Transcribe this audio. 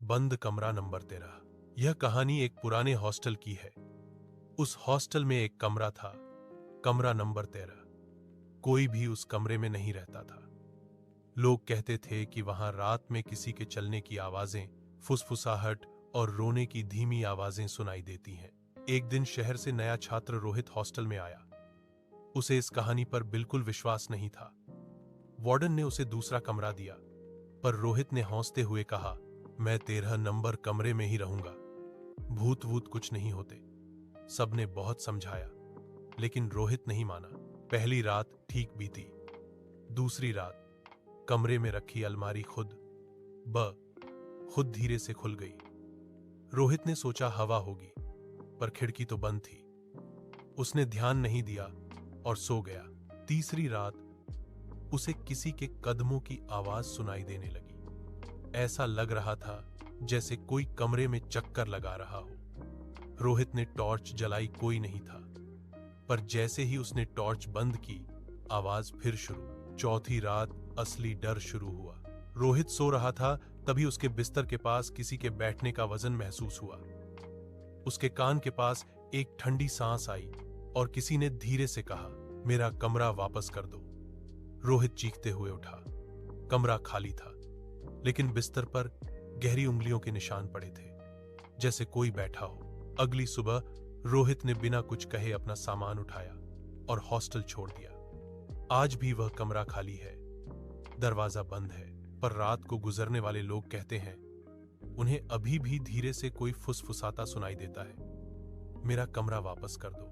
बंद कमरा नंबर 13। यह कहानी एक पुराने हॉस्टल की है। उस हॉस्टल में एक कमरा था, कमरा नंबर 13। कोई भी उस कमरे में नहीं रहता था। लोग कहते थे कि वहां रात में किसी के चलने की आवाजें, फुसफुसाहट और रोने की धीमी आवाजें सुनाई देती हैं। एक दिन शहर से नया छात्र रोहित हॉस्टल में आया। उसे इस कहानी पर बिल्कुल विश्वास नहीं था। वार्डन ने उसे दूसरा कमरा दिया, पर रोहित ने हौंसते हुए कहा, मैं 13 नंबर कमरे में ही रहूंगा। भूत वूत कुछ नहीं होते। सबने बहुत समझाया, लेकिन रोहित नहीं माना। पहली रात ठीक बीती। दूसरी रात कमरे में रखी अलमारी खुद धीरे से खुल गई। रोहित ने सोचा हवा होगी, पर खिड़की तो बंद थी। उसने ध्यान नहीं दिया और सो गया। तीसरी रात उसे किसी के कदमों की आवाज सुनाई देने लगी। ऐसा लग रहा था जैसे कोई कमरे में चक्कर लगा रहा हो। रोहित ने टॉर्च जलाई, कोई नहीं था। पर जैसे ही उसने टॉर्च बंद की, आवाज फिर शुरू। चौथी रात असली डर शुरू हुआ। रोहित सो रहा था, तभी उसके बिस्तर के पास किसी के बैठने का वजन महसूस हुआ। उसके कान के पास एक ठंडी सांस आई और किसी ने धीरे से कहा, मेरा कमरा वापस कर दो। रोहित चीखते हुए उठा। कमरा खाली था, लेकिन बिस्तर पर गहरी उंगलियों के निशान पड़े थे, जैसे कोई बैठा हो। अगली सुबह रोहित ने बिना कुछ कहे अपना सामान उठाया और हॉस्टल छोड़ दिया। आज भी वह कमरा खाली है, दरवाजा बंद है, पर रात को गुजरने वाले लोग कहते हैं उन्हें अभी भी धीरे से कोई फुसफुसाता सुनाई देता है, मेरा कमरा वापस कर दो।